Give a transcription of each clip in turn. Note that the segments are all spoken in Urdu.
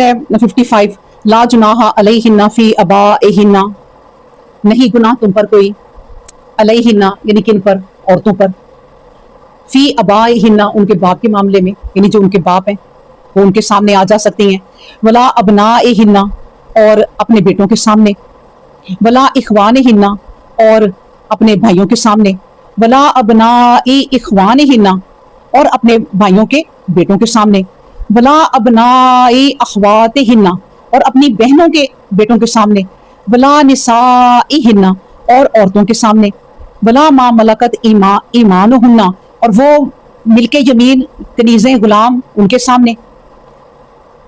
آیت ہے 55 لا جناح علیہن فی آبائہن، نہیں گناہ تم پر کوئی، علیہن یعنی کن پر، عورتوں پر، فی آبائہن ان کے باپ کے معاملے میں، یعنی جو ان کے باپ ہیں وہ ان کے سامنے آ جا سکتی ہیں، ولا ابنائہن اور اپنے بیٹوں کے سامنے، ولا اخوانہن اور اپنے بھائیوں کے سامنے، ولا ابنائی اخوانہن اور اپنے بھائیوں کے بیٹوں کے سامنے، ولا ابنائی اخواتہن اور اپنی بہنوں کے بیٹوں کے سامنے، ولا نسائہن اور عورتوں کے سامنے، ولا ما ملکت ایمانہن اور وہ ملک یمین کنیزیں غلام ان کے سامنے،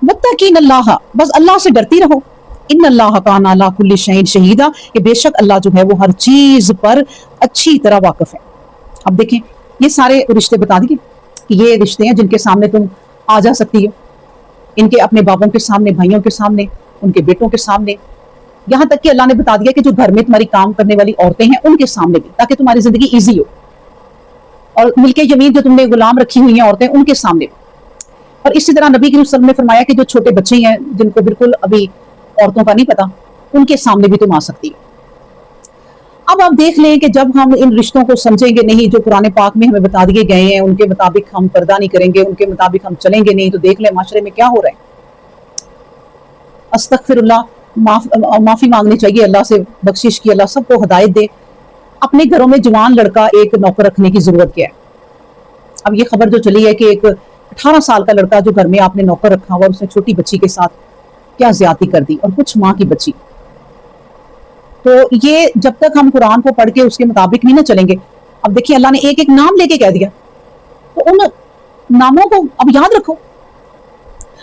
واتقین اللہ بس اللہ سے ڈرتی رہو، ان اللہ کان علی کل شیء شہیدا کہ بے شک اللہ جو ہے وہ ہر چیز پر اچھی طرح واقف ہے۔ اب دیکھیں یہ سارے رشتے بتا دیے کہ یہ رشتے ہیں جن کے سامنے تم آ جا سکتی ہو، ان کے اپنے باپوں کے سامنے، بھائیوں کے سامنے، ان کے بیٹوں کے سامنے، یہاں تک کہ اللہ نے بتا دیا کہ جو گھر میں تمہاری کام کرنے والی عورتیں ہیں ان کے سامنے بھی، تاکہ تمہاری زندگی ایزی ہو، اور ملک یمین جو تم نے غلام رکھی ہوئی ہیں عورتیں ان کے سامنے بھی۔ اور اسی طرح نبی کریم صلی اللہ علیہ وسلم نے فرمایا کہ جو چھوٹے بچے ہیں جن کو بالکل ابھی عورتوں کا نہیں پتا، ان کے سامنے بھی تم آ سکتی ہے۔ اب آپ دیکھ لیں کہ جب ہم ان رشتوں کو سمجھیں گے نہیں جو قرآن پاک میں ہمیں بتا دیے گئے ہیں، ان کے مطابق ہم پردہ نہیں کریں گے، ان کے مطابق ہم چلیں گے نہیں، تو دیکھ لیں معاشرے میں کیا ہو رہا ہے۔ استغفر اللہ، معافی مانگنی چاہیے اللہ سے، بخشش کی، اللہ سب کو ہدایت دے۔ اپنے گھروں میں جوان لڑکا ایک نوکر رکھنے کی ضرورت کیا ہے؟ اب یہ خبر جو چلی ہے کہ ایک 18 سال کا لڑکا جو گھر میں آپ نے نوکر رکھا ہوا، اس نے چھوٹی بچی کے ساتھ کیا زیادتی کر دی، اور کچھ ماں کی بچی۔ تو یہ جب تک ہم قرآن کو پڑھ کے اس کے مطابق نہیں نہ چلیں گے، اب دیکھیے اللہ نے ایک ایک نام لے کے کہہ دیا، تو ان ناموں کو اب یاد رکھو۔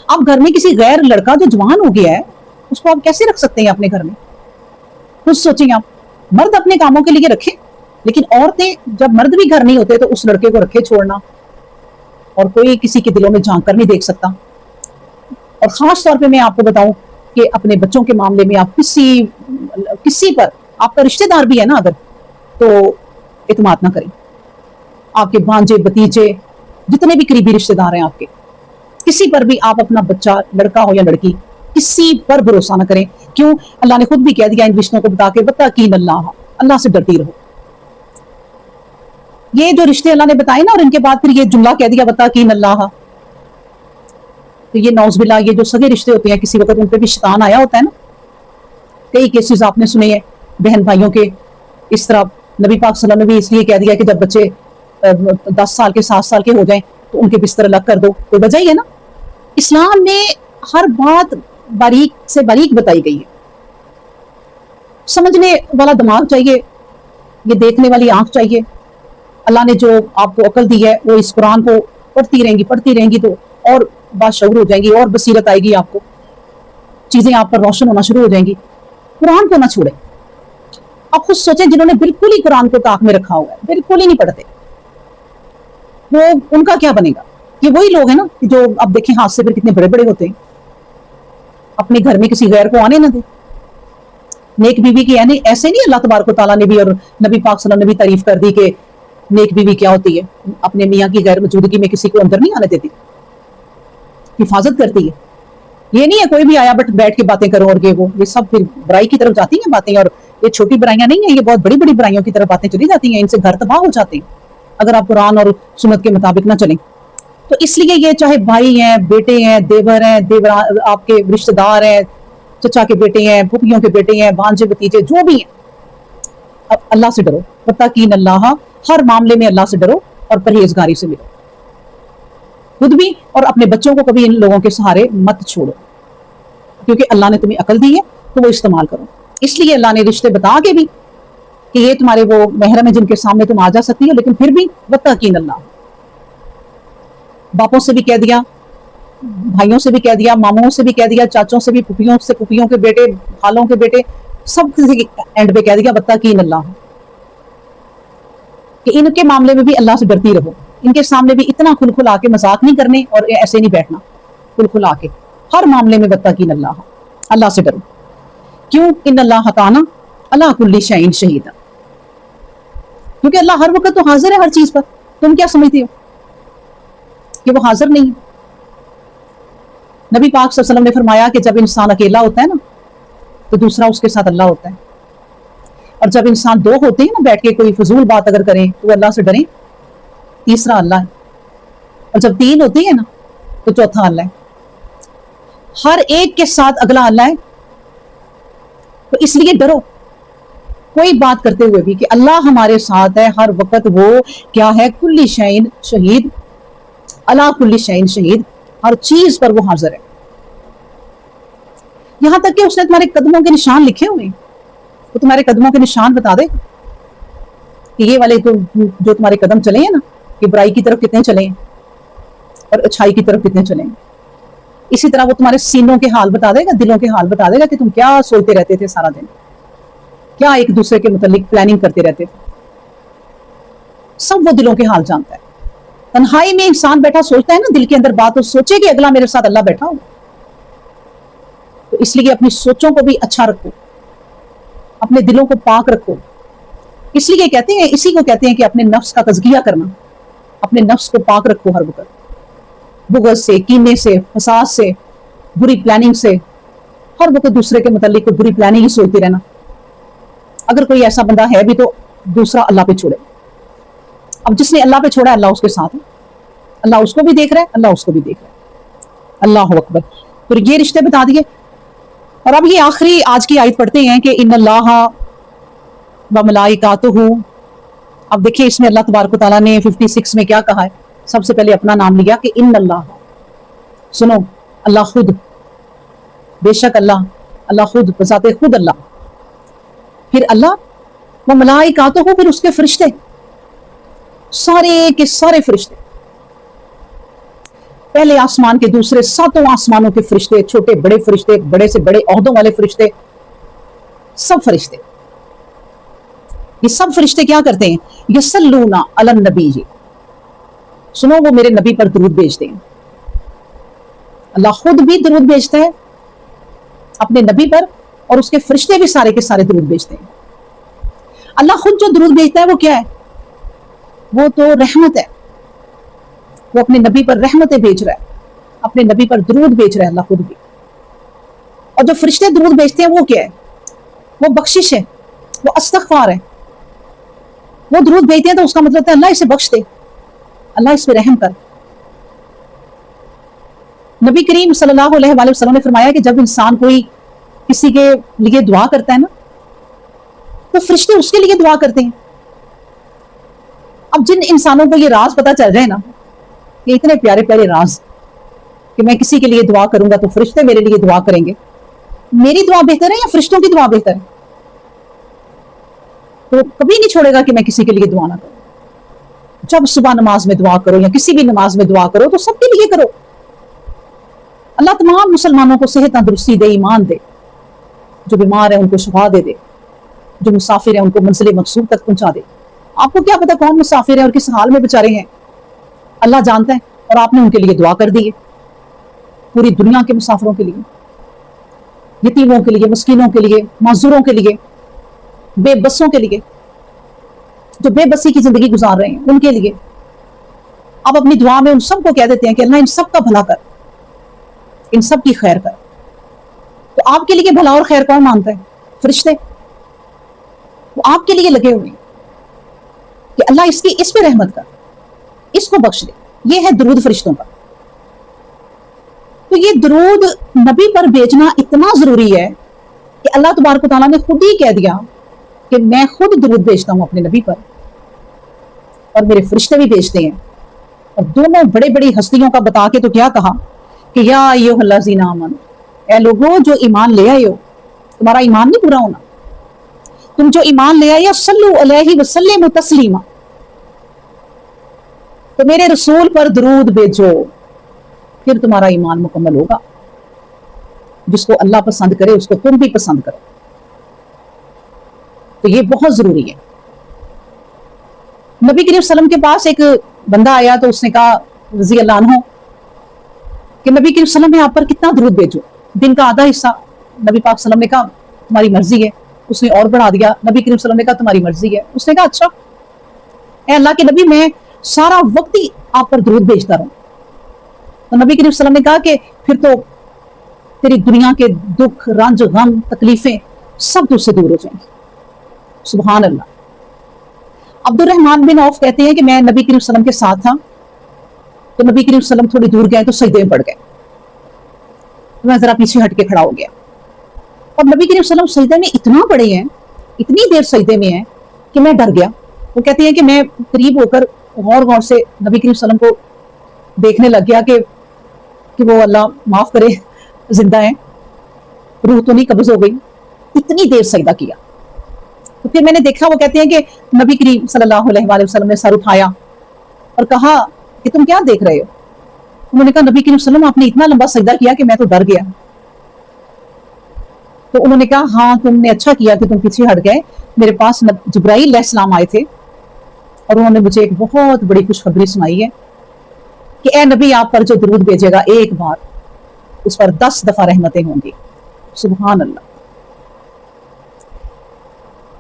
اب گھر میں کسی غیر لڑکا جو جوان ہو گیا ہے اس کو آپ کیسے رکھ سکتے ہیں اپنے گھر میں؟ خود سوچیں آپ، مرد اپنے کاموں کے لیے رکھے، لیکن عورتیں جب مرد بھی گھر نہیں ہوتے تو اس لڑکے کو رکھے چھوڑنا، اور کوئی کسی کے دلوں میں جھانک کر نہیں دیکھ سکتا۔ اور خاص طور پہ میں آپ کو بتاؤں کہ اپنے بچوں کے معاملے میں آپ کسی پر، آپ کا رشتہ دار بھی ہے نا اگر، تو اعتماد نہ کریں۔ آپ کے بھانجے بتیجے جتنے بھی قریبی رشتہ دار ہیں آپ کے، کسی پر بھی آپ اپنا بچہ لڑکا ہو یا لڑکی کسی پر بھروسہ نہ کریں۔ کیوں؟ اللہ نے خود بھی کہہ دیا ان رشتوں کو بتا کے، واتقین اللہ، اللہ سے ڈرتی رہو۔ یہ جو رشتے اللہ نے بتائے نا، اور ان کے بعد پھر یہ جملہ کہہ دیا واتقین اللہ، تو یہ نعوذ باللہ یہ جو سگے رشتے ہوتے ہیں کسی وقت ان پہ بھی شیطان آیا ہوتا ہے نا۔ کئی کیسز آپ نے سنے ہیں بہن بھائیوں کے، اس طرح نبی پاک صلی اللہ علیہ وسلم نے بھی اس لیے کہہ دیا کہ جب بچے 10 سال کے 7 سال کے ہو جائیں تو ان کے بستر الگ کر دو، کوئی وجہ ہی ہے نا۔ اسلام میں ہر بات باریک سے باریک بتائی گئی ہے۔ سمجھنے والا دماغ چاہیے، یہ دیکھنے والی آنکھ چاہیے۔ اللہ نے جو آپ کو عقل دی ہے وہ اس قرآن کو پڑھتی رہیں گی تو اور باشعور ہو جائیں گی، اور بصیرت آئے گی آپ کو، چیزیں آپ پر روشن ہونا شروع ہو جائیں گی۔ قرآن کو نہ چھوڑیں۔ آپ خود سوچیں جنہوں نے بالکل ہی قرآن کو طاق میں رکھا ہوا ہے، بالکل ہی نہیں پڑھتے، وہ ان کا کیا بنے گا؟ یہ وہی لوگ ہیں نا جو اب دیکھیں حادثے پھر کتنے بڑے بڑے ہوتے ہیں۔ اپنے گھر میں کسی غیر کو آنے نہ دیں۔ نیک بیوی کی یعنی ایسے نہیں اللہ تبارک و تعالیٰ نے بھی اور نبی پاک صلی اللہ علیہ وسلم نے بھی تعریف کر دی کہ نیک بیوی کیا ہوتی ہے، اپنے میاں کی غیر موجودگی میں کسی کو اندر نہیں آنے دیتی، حفاظت کرتی ہے۔ یہ نہیں ہے کوئی بھی آیا بٹ بیٹھ کے باتیں کرو اور یہ سب پھر برائی کی طرف جاتی ہیں باتیں، اور یہ چھوٹی برائیاں نہیں ہیں، یہ بہت بڑی بڑی برائیوں کی طرف باتیں چلی جاتی ہیں، ان سے گھر تباہ ہو جاتے ہیں اگر آپ قرآن اور سنت کے مطابق نہ چلیں۔ تو اس لیے یہ چاہے بھائی ہیں، بیٹے ہیں، دیور ہیں، آپ کے رشتہ دار ہیں، چچا کے بیٹے ہیں، پھوپھیوں کے بیٹے ہیں، بھانجے بتیجے جو بھی ہیں، اب اللہ سے ڈرو، واتقین اللہ، ہر معاملے میں اللہ سے ڈرو اور پرہیزگاری سے ملو، خود بھی اور اپنے بچوں کو کبھی ان لوگوں کے سہارے مت چھوڑو، کیونکہ اللہ نے تمہیں عقل دی ہے تو وہ استعمال کرو۔ اس لیے اللہ نے رشتے بتا کے بھی کہ یہ تمہارے وہ محرم ہیں جن کے سامنے تم آ جا سکتی ہو، لیکن پھر بھی واتقین اللہ، باپوں سے بھی کہہ دیا، بھائیوں سے بھی کہہ دیا، ماموں سے بھی کہہ دیا، چاچوں سے بھی، پھوپھیوں کے بیٹے، خالوں کے بیٹے، سب اینڈ پہ کہہ دیا واتقین اللہ، کہ ان کے معاملے میں بھی اللہ سے ڈرتی رہو، ان کے سامنے بھی اتنا کھل کھلا کے مذاق نہیں کرنے اور ایسے نہیں بیٹھنا، کھل کھلا کے ہر معاملے میں واتقین اللہ، اللہ سے ڈرو۔ کیوں؟ ان اللہ کان علی کل شیء شہیدا، کیونکہ اللہ ہر وقت تو حاضر ہے ہر چیز پر۔ تم کیا سمجھتی ہو کہ وہ حاضر نہیں ہے؟ نبی پاک صلی اللہ علیہ وسلم نے فرمایا کہ جب انسان اکیلا ہوتا ہے نا تو دوسرا اس کے ساتھ اللہ ہوتا ہے، اور جب انسان دو ہوتے ہیں نا بیٹھ کے کوئی فضول بات اگر کریں تو اللہ سے ڈریں، تیسرا اللہ ہے، اور جب تین ہوتی ہے نا تو چوتھا اللہ ہے، ہر ایک کے ساتھ اگلا اللہ ہے۔ تو اس لیے ڈرو کوئی بات کرتے ہوئے بھی کہ اللہ ہمارے ساتھ ہے ہر وقت، وہ کیا ہے، کل شیء شہید، اللہ کل شیء شہید، ہر چیز پر وہ حاضر ہے، یہاں تک کہ اس نے تمہارے قدموں کے نشان لکھے ہوئے ہیں، وہ تمہارے قدموں کے نشان بتا دے کہ یہ والے جو تمہارے قدم چلے ہیں نا، کہ برائی کی طرف کتنے چلے ہیں اور اچھائی کی طرف کتنے چلے ہیں۔ اسی طرح وہ تمہارے سینوں کے حال بتا دے گا، دلوں کے حال بتا دے گا کہ تم کیا سوچتے رہتے تھے سارا دن، کیا ایک دوسرے کے متعلق پلاننگ کرتے رہتے تھے، سب وہ دلوں کے حال جانتا ہے۔ تنہائی میں انسان بیٹھا سوچتا ہے نا دل کے اندر بات، تو سوچے کہ اگلا میرے ساتھ اللہ بیٹھا ہو، تو اس لیے اپنی سوچوں کو بھی اچھا رکھو، اپنے دلوں کو پاک رکھو، اس لیے کہتے ہیں، اسی کو کہتے ہیں کہ اپنے نفس کا تزکیہ کرنا، اپنے نفس کو پاک رکھو ہر وقت، بغض سے، کینے سے، فساد سے، بری پلاننگ سے، ہر وقت دوسرے کے متعلق کوئی بری پلاننگ ہی سوچتی رہنا۔ اگر کوئی ایسا بندہ ہے بھی تو دوسرا اللہ پہ چھوڑے، اب جس نے اللہ پہ چھوڑا ہے اللہ اس کے ساتھ ہے، اللہ اس کو بھی دیکھ رہا ہے، اللہ اس کو بھی دیکھ رہا ہے، اللہ اکبر۔ پھر یہ رشتے بتا دیے، اور اب یہ آخری آج کی آیت پڑھتے ہیں کہ ان اللہ و ملائکاتہ، اب دیکھیں اس میں اللہ تبارک و تعالیٰ نے 56 میں کیا کہا ہے، سب سے پہلے اپنا نام لیا کہ ان اللہ، سنو اللہ خود، بے شک اللہ، اللہ خود بذات خود اللہ، پھر اللہ و ملائکاتہ، پھر اس کے فرشتے، سارے کے سارے فرشتے، پہلے آسمان کے، دوسرے، ساتوں آسمانوں کے فرشتے، چھوٹے بڑے فرشتے، بڑے سے بڑے عہدوں والے فرشتے، سب فرشتے، یہ سب فرشتے کیا کرتے ہیں، یصلون علی النبی، سنو وہ میرے نبی پر درود بھیجتے ہیں، اللہ خود بھی درود بھیجتا ہے اپنے نبی پر، اور اس کے فرشتے بھی سارے کے سارے درود بھیجتے ہیں۔ اللہ خود جو درود بھیجتا ہے وہ کیا ہے، وہ تو رحمت ہے، وہ اپنے نبی پر رحمتیں بھیج رہا ہے، اپنے نبی پر درود بھیج رہا ہے اللہ خود بھی، اور جو فرشتے درود بھیجتے ہیں وہ کیا ہے، وہ بخشش ہے، وہ استغفار ہے، وہ درود بھیجتے ہیں تو اس کا مطلب ہے اللہ اسے بخش دے، اللہ اس پہ رحم کر۔ نبی کریم صلی اللہ علیہ وآلہ وسلم نے فرمایا کہ جب انسان کوئی کسی کے لیے دعا کرتا ہے نا تو فرشتے اس کے لیے دعا کرتے ہیں۔ اب جن انسانوں کو یہ راز پتہ چل جائے نا، یہ اتنے پیارے پیارے راز کہ میں کسی کے لیے دعا کروں گا تو فرشتے میرے لیے دعا کریں گے، میری دعا بہتر ہے یا فرشتوں کی دعا بہتر ہے؟ تو کبھی نہیں چھوڑے گا کہ میں کسی کے لیے دعا نہ کروں۔ جب صبح نماز میں دعا کرو یا کسی بھی نماز میں دعا کرو تو سب کے لیے کرو، اللہ تمام مسلمانوں کو صحت تندرستی دے، ایمان دے، جو بیمار ہیں ان کو شفا دے دے، جو مسافر ہیں ان کو منزل مقصود تک پہنچا دے۔ آپ کو کیا پتا کون مسافر ہیں اور کس حال میں بیچارے ہیں، اللہ جانتا ہے، اور آپ نے ان کے لیے دعا کر دی ہے، پوری دنیا کے مسافروں کے لیے، یتیموں کے لیے، مسکینوں کے لیے، معذوروں کے لیے، بے بسوں کے لیے، جو بے بسی کی زندگی گزار رہے ہیں ان کے لیے۔ آپ اپنی دعا میں ان سب کو کہہ دیتے ہیں کہ اللہ ان سب کا بھلا کر، ان سب کی خیر کر۔ تو آپ کے لیے بھلا اور خیر کون مانتا ہے؟ فرشتے، وہ آپ کے لیے لگے ہوئے ہیں کہ اللہ اس پہ رحمت کر، اس کو بخش دے۔ یہ ہے درود فرشتوں کا۔ تو یہ درود نبی پر بھیجنا اتنا ضروری ہے کہ اللہ تبارک و تعالیٰ نے خود ہی کہہ دیا کہ میں خود درود بھیجتا ہوں اپنے نبی پر، اور میرے فرشتے بھی بھیجتے ہیں، اور دونوں بڑے بڑی ہستیوں کا بتا کے تو کیا کہا کہ یا ایھا الذین آمنوا، اے لوگوں جو ایمان لے آئے ہو، تمہارا ایمان نہیں پورا ہونا، تم جو ایمان لے آئے، صلو علیہ وسلموا تسلیما، تو میرے رسول پر درود بھیجو، پھر تمہارا ایمان مکمل ہوگا۔ جس کو اللہ پسند کرے اس کو تم بھی پسند کرو، تو یہ بہت ضروری ہے۔ نبی کریم صلی اللہ علیہ وسلم کے پاس ایک بندہ آیا تو اس نے کہا رضی اللہ عنہ کہ نبی کریم صلی اللہ علیہ وسلم میں آپ پر کتنا درود بھیجو، دن کا آدھا حصہ۔ نبی پاک صلی اللہ علیہ وسلم نے کہا تمہاری مرضی ہے، اس نے اور بڑھا دیا۔ نبی کریم صلی اللہ علیہ وسلم نے کہا تمہاری مرضی ہے، اس نے کہا اچھا اے اللہ کے نبی میں سارا وقت ہی آپ پر درود بھیجتا رہوں۔ تو نبی کریم صلی اللہ علیہ وسلم نے کہا کہ پھر تو تیری دنیا کے دکھ رنج غم تکلیفیں سب تجھ سے دور ہو جائیں گی۔ سبحان اللہ۔ عبد الرحمن بن عوف کہتے ہیں کہ میں نبی کریم صلی اللہ علیہ وسلم کے ساتھ تھا، تو نبی کریم صلی اللہ علیہ وسلم تھوڑی دور گئے تو سجدے میں پڑ گئے، تو میں ذرا پیچھے ہٹ کے کھڑا ہو گیا، اور نبی کریم صلی اللہ علیہ وسلم سجدے میں اتنا پڑے ہیں، اتنی دیر سجدے میں ہیں کہ میں ڈر گیا۔ وہ کہتے ہیں کہ میں قریب ہو کر غور سے نبی کریم صلی اللہ علیہ وسلم کو دیکھنے لگ گیا کہ وہ اللہ معاف کرے زندہ ہیں، روح تو نہیں قبض ہو گئی، اتنی دیر سجدہ کیا۔ تو پھر میں نے دیکھا، وہ کہتے ہیں کہ نبی کریم صلی اللہ علیہ وآلہ وسلم نے سر اٹھایا اور کہا کہ تم کیا دیکھ رہے ہو؟ انہوں نے کہا نبی کریم صلی اللہ علیہ وسلم آپ نے اتنا لمبا سجدہ کیا کہ میں تو ڈر گیا۔ تو انہوں نے کہا ہاں تم نے اچھا کیا کہ تم پیچھے ہٹ گئے، میرے پاس جبرائیل علیہ السلام آئے تھے اور انہوں نے مجھے ایک بہت بڑی خوشخبری سنائی ہے کہ اے نبی آپ پر جو درود بھیجے گا ایک بار اس پر 10 دفعہ رحمتیں ہوں گی۔ سبحان اللہ۔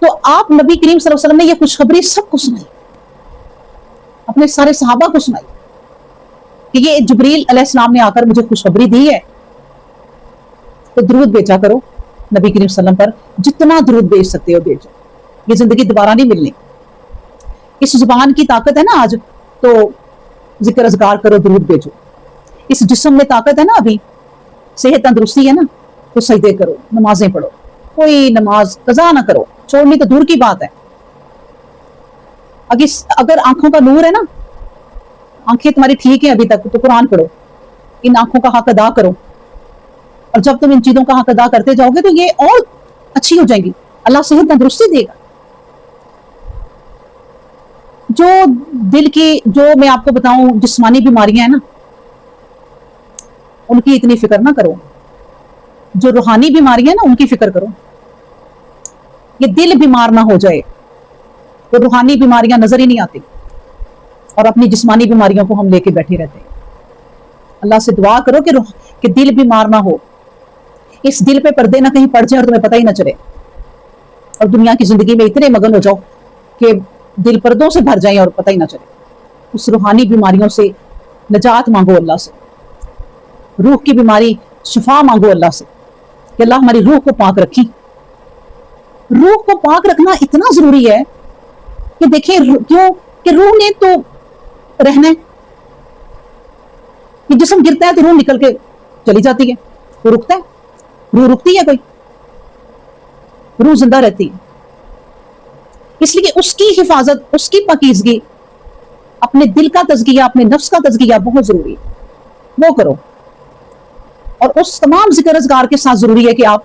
تو آپ نبی کریم صلی اللہ علیہ وسلم نے یہ خوشخبری سب کو سنائی، اپنے سارے صحابہ کو سنائی کہ یہ جبریل علیہ السلام نے آ کر مجھے خوشخبری دی ہے، تو درود بھیجا کرو نبی کریم صلی اللہ علیہ وسلم پر، جتنا درود بھیج سکتے ہو بھیجو، یہ زندگی دوبارہ نہیں ملنی۔ اس زبان کی طاقت ہے نا آج، تو ذکر اذکار کرو، درود بھیجو۔ اس جسم میں طاقت ہے نا، ابھی صحت تندرستی ہے نا، تو سجدے کرو، نمازیں پڑھو، کوئی نماز قضا نہ کرو، چھوڑنی تو دور کی بات ہے۔ اگر آنکھوں کا نور ہے نا، آنکھیں تمہاری ٹھیک ہیں ابھی تک، تو قرآن پڑھو، ان آنکھوں کا حق ادا کرو، اور جب تم ان چیزوں کا حق ادا کرتے جاؤ گے تو یہ اور اچھی ہو جائیں گی، اللہ صحت تندرستی دے گا۔ جو دل کی، جو میں آپ کو بتاؤں جسمانی بیماریاں ہیں نا، ان کی اتنی فکر نہ کرو، جو روحانی بیماریاں ہیں نا ان کی فکر کرو۔ یہ دل بیمار نہ ہو جائے تو روحانی بیماریاں نظر ہی نہیں آتی، اور اپنی جسمانی بیماریوں کو ہم لے کے بیٹھے رہتے ہیں۔ اللہ سے دعا کرو کہ دل بیمار نہ ہو، اس دل پہ پردے نہ کہیں پڑ جائیں اور تمہیں پتہ ہی نہ چلے، اور دنیا کی زندگی میں اتنے مگن ہو جاؤ کہ دل پردوں سے بھر جائیں اور پتہ ہی نہ چلے۔ اس روحانی بیماریوں سے نجات مانگو اللہ سے، روح کی بیماری شفا مانگو اللہ سے کہ اللہ ہماری روح کو پاک رکھی۔ روح کو پاک رکھنا اتنا ضروری ہے کہ دیکھیں کیوں کہ روح نے تو رہنا ہے، کہ جسم گرتا ہے تو روح نکل کے چلی جاتی ہے، وہ رکتا ہے؟ روح رکتی ہے کوئی؟ روح زندہ رہتی ہے۔ اس لیے اس کی حفاظت، اس کی پاکیزگی، اپنے دل کا تزکیہ، اپنے نفس کا تزکیہ بہت ضروری ہے، وہ کرو۔ اور اس تمام ذکر اذکار کے ساتھ ضروری ہے کہ آپ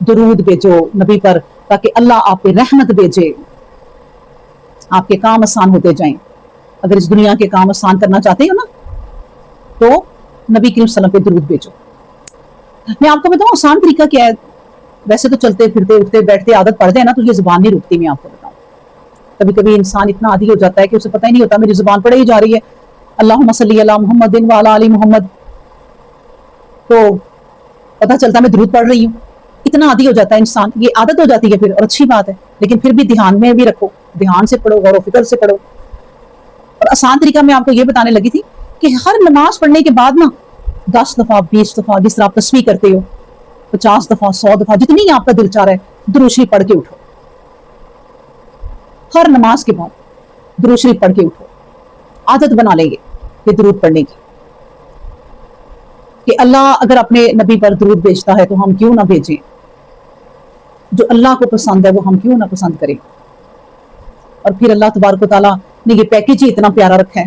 درود بھیجو نبی پر، تاکہ اللہ آپ پہ رحمت بھیجے، آپ کے کام آسان ہوتے جائیں۔ اگر اس دنیا کے کام آسان کرنا چاہتے ہو نا، تو نبی کریم صلی اللہ علیہ وسلم پہ درود بھیجو۔ میں آپ کو بتاؤں آسان طریقہ کیا ہے؟ ویسے تو چلتے پھرتے اٹھتے بیٹھتے عادت پڑ جائے نا تو یہ زبان نہیں رکتی۔ میں آپ کو بتاؤں کبھی کبھی انسان اتنا عادی ہو جاتا ہے کہ اسے پتہ ہی نہیں ہوتا میری زبان پڑے ہی جا رہی ہے اللہم صلی علی محمد وعلی آل محمد، تو پتہ چلتا میں درود پڑھ رہی ہوں۔ اتنا عادی ہو جاتا ہے انسان، یہ عادت ہو جاتی ہے پھر، اور اچھی بات ہے، لیکن پھر بھی دھیان میں بھی رکھو، دھیان سے پڑھو، غور و فکر سے پڑھو۔ اور آسان طریقہ میں آپ کو یہ بتانے لگی تھی کہ ہر نماز پڑھنے کے بعد نا 10 دفعہ 20 دفعہ جس طرح آپ تسبیح کرتے ہو، 50 دفعہ 100 دفعہ جتنی آپ کا دل چاہ رہا ہے درود شریف پڑھ کے اٹھو۔ ہر نماز کے بعد درود شریف پڑھ کے اٹھو، عادت بنا لیں گے یہ درود پڑھنے کی، کہ اللہ اگر اپنے نبی پر درود بھیجتا ہے تو ہم کیوں نہ بھیجیں، جو اللہ کو پسند ہے وہ ہم کیوں نہ پسند کریں۔ اور پھر اللہ تبارک و تعالیٰ نے یہ پیکیج ہی اتنا پیارا رکھا ہے،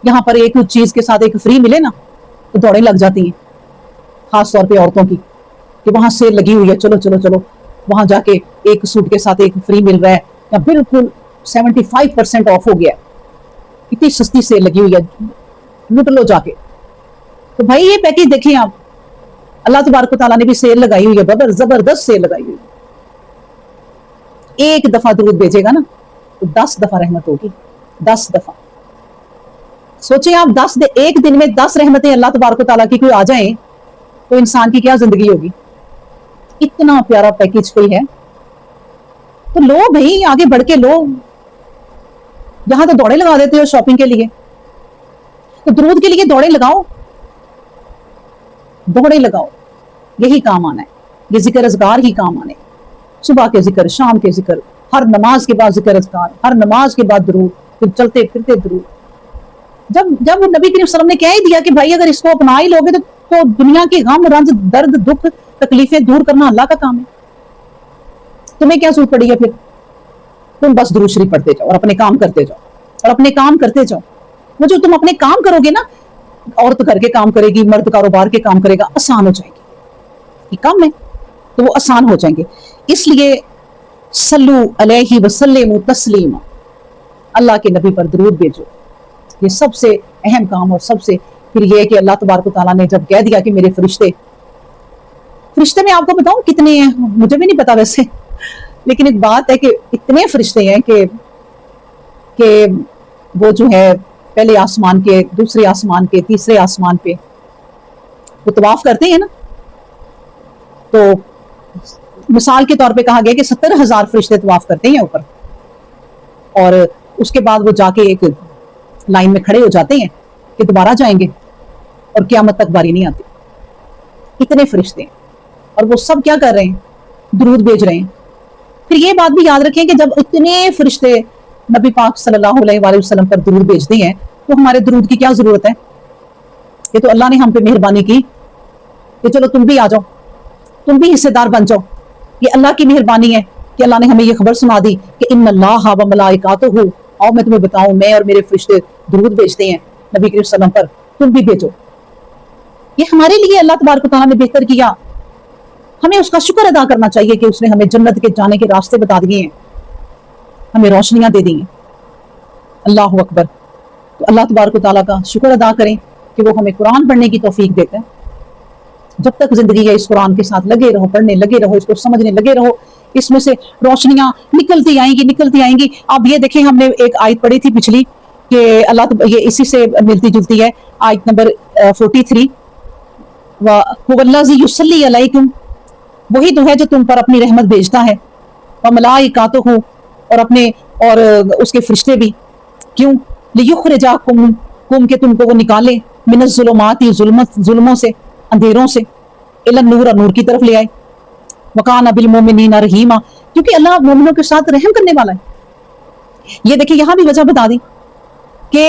یہاں پر ایک چیز کے ساتھ ایک فری ملے نا تو دوڑیں لگ جاتی ہیں، خاص طور پہ عورتوں کی، کہ وہاں سیل لگی ہوئی ہے، چلو چلو چلو وہاں جا کے ایک سوٹ کے ساتھ ایک فری مل رہا ہے، یا بالکل 75% آف ہو گیا ہے، اتنی سستی سیل لگی ہوئی ہے، لوٹ لو جا کے۔ تو بھائی یہ پیکیج دیکھیں آپ، اللہ تبارک و تعالیٰ نے بھی سیل لگائی ہوئی ہے، زبردست سیل لگائی ہوئی ہے۔ ایک دفعہ درود بھیجے گا نا تو 10 دفعہ رحمت ہوگی، 10 دفعہ۔ سوچیں آپ ایک دن میں 10 رحمتیں اللہ تبارک و تعالیٰ کی کوئی آ جائیں تو انسان کی کیا زندگی ہوگی۔ اتنا پیارا پیکیج کوئی ہے تو لو بھائی، آگے بڑھ کے لو۔ یہاں تو دوڑے لگا دیتے ہو شاپنگ کے لیے، تو درود کے لیے دوڑے لگاؤ، دوڑے لگاؤ۔ یہی کام آنا ہے, یہ ذکر اذکار ہی کام آنے, صبح کے ذکر, شام کے ذکر, ہر نماز کے بعد ذکر اذکار, ہر نماز کے بعد درود, پھر چلتے پھرتے درود. جب نبی کریم صلی اللہ علیہ وسلم نے کہہ ہی دیا کہ بھائی اگر اس کو اپنا ہی لوگے تو دنیا کے غم, رنج, درد, دکھ, تکلیفیں دور کرنا اللہ کا کام ہے. تمہیں کیا ضرورت پڑی ہے پھر؟ تم بس درود شریف پڑھتے جاؤ اور اپنے کام کرتے جاؤ, اور اپنے کام کرتے جاؤ. وہ جو تم اپنے کام کرو گے نا, عورت گھر کے کام کرے گی, مرد کاروبار کے کام کرے گا, آسان ہو جائے گی. یہ کام ہے تو وہ آسان ہو جائیں گے. اس لیے صلو علیہ وسلم تسلیما, اللہ کے نبی پر درود بھیجو. یہ سب سے اہم کام. اور سب سے پھر یہ کہ اللہ تبارک و تعالیٰ نے جب کہہ دیا کہ میرے فرشتے میں آپ کو بتاؤں کتنے ہیں, مجھے بھی نہیں پتا ویسے, لیکن ایک بات ہے کہ اتنے فرشتے ہیں کہ وہ جو ہے پہلے آسمان کے, دوسرے آسمان کے, تیسرے آسمان پہ وہ طواف کرتے ہیں نا. تو مثال کے طور پہ کہا گیا کہ 70,000 فرشتے طواف کرتے ہیں اوپر, اور اس کے بعد وہ جا کے ایک لائن میں کھڑے ہو جاتے ہیں کہ دوبارہ جائیں گے, اور قیامت تک باری نہیں آتی. اتنے فرشتے ہیں, اور وہ سب کیا کر رہے ہیں؟ درود بھیج رہے ہیں. پھر یہ بات بھی یاد رکھیں کہ جب اتنے فرشتے نبی پاک صلی اللہ علیہ وآلہ وسلم پر درود بھیجتے ہیں تو ہمارے درود کی کیا ضرورت ہے؟ یہ تو اللہ نے ہم پہ مہربانی کی کہ چلو تم بھی آ جاؤ, تم بھی حصے دار بن جاؤ. یہ اللہ کی مہربانی ہے کہ اللہ نے ہمیں یہ خبر سنا دی کہ ان اللہ و ملائکاتہ, اور میں تمہیں بتاؤں میں اور میرے فرشتے درود بھیجتے ہیں نبی کریم صلی اللہ علیہ وسلم پر, تم بھی بھیجو. یہ ہمارے لیے اللہ تبارک و تعالیٰ نے بہتر کیا. ہمیں اس کا شکر ادا کرنا چاہیے کہ اس نے ہمیں جنت کے جانے کے راستے بتا دیے ہیں, ہمیں روشنیاں دے دی ہیں. اللہ اکبر. تو اللہ تبارک و تعالیٰ کا شکر ادا کریں کہ وہ ہمیں قرآن پڑھنے کی توفیق دیتا ہے. جب تک زندگی ہے اس قرآن کے ساتھ لگے رہو, پڑھنے لگے رہو, اس کو سمجھنے لگے رہو, اس میں سے روشنیاں نکلتی آئیں گی. اب یہ دیکھیں ہم نے ایک آیت پڑھی تھی پچھلی کہ یہ اسی سے ملتی جلتی ہے, آیت نمبر 43, وَهُوَ الَّذِي يُصَلِّي عَلَيْكُمْ, وہی تو ہے جو تم پر اپنی رحمت بھیجتا ہے, وَمَلَائِكَاتُهُ, اور اس کے فرشتے بھی. کیوں؟ لِيُخْرِجَكُمْ, کہ تم کو وہ نکالے, مِنَ الظُّلُمَاتِ, ظلموں سے, اندھیروں سے, اِلَى النُّورِ, نور کی طرف لے آئے. وَكَانَ بِالْمُؤْمِنِينَ رَحِيمًا, کیونکہ اللہ مومنوں کے ساتھ رحم کرنے والا ہے. یہ دیکھیں یہاں بھی وجہ بتا دی کہ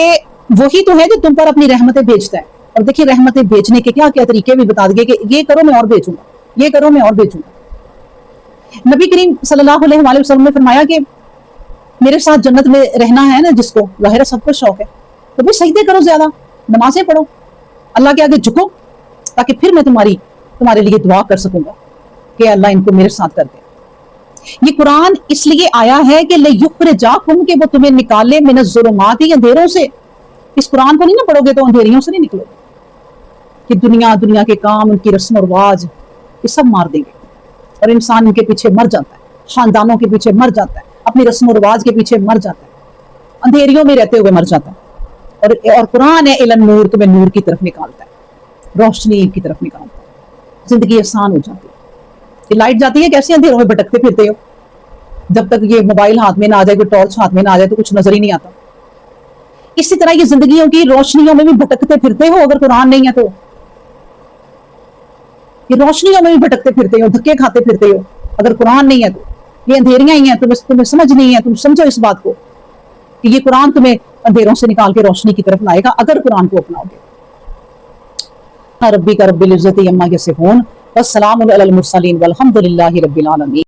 وہی تو ہے جو تم پر اپنی رحمتیں بھیجتا ہے. اور دیکھیں رحمتیں بھیجنے کے کیا کیا طریقے بھی بتا دیے کہ یہ کرو میں اور بھیجوں گا, یہ کرو میں اور بھیجوں گا. نبی کریم صلی اللہ علیہ وآلہ وسلم نے فرمایا کہ میرے ساتھ جنت میں رہنا ہے نا جس کو, ظاہر سب کو شوق ہے, تو بھی سجدے کرو, زیادہ نمازیں پڑھو, اللہ کے آگے جھکو, تاکہ پھر میں تمہارے لیے دعا کر سکوں گا کہ اللہ ان کو میرے ساتھ کر دے. یہ قرآن اس لیے آیا ہے کہ لِيُخْرِجَكُمْ, کہ وہ تمہیں نکالے من الظلمات, اندھیروں سے. اس قرآن کو نہیں نہ پڑھو گے تو اندھیریوں سے نہیں نکلو گے, کہ دنیا کے کام, ان کی رسم و رواج, یہ سب مار دیں گے, اور انسان ان کے پیچھے مر جاتا ہے, خاندانوں کے پیچھے مر جاتا ہے, اپنی رسم و رواج کے پیچھے مر جاتا ہے, اندھیریوں میں رہتے ہوئے مر جاتا ہے. اور قرآن ہے اِلَى النُّور, تمہیں نور کی طرف نکالتا ہے, روشنی کی طرف نکالتا ہے, زندگی آسان ہو جاتی ہے. یہ لائٹ جاتی ہے کیسے اندھیروں میں بھٹکتے پھرتے ہو, جب تک یہ موبائل ہاتھ میں نہ آ جائے, کوئی ٹارچ ہاتھ میں نہ آ جائے تو کچھ نظر ہی نہیں آتا. اسی طرح یہ زندگیوں کی روشنیوں میں بھی بھٹکتے پھرتے ہو, اگر قرآن نہیں ہے تو یہ روشنیوں میں بھی بھٹکتے پھرتے ہو, دھکے کھاتے پھرتے ہو, اگر قرآن نہیں ہے تو. یہ اندھیریاں ہی ہیں, تمہیں سمجھ نہیں ہے, تم سمجھو اس بات کو کہ یہ قرآن تمہیں اندھیروں سے نکال کے روشنی کی طرف لائے گا اگر قرآن کو اپناؤ گے. ربک رب العزت عما یصفون والسلام علی المرسلین والحمد للہ رب العالمین.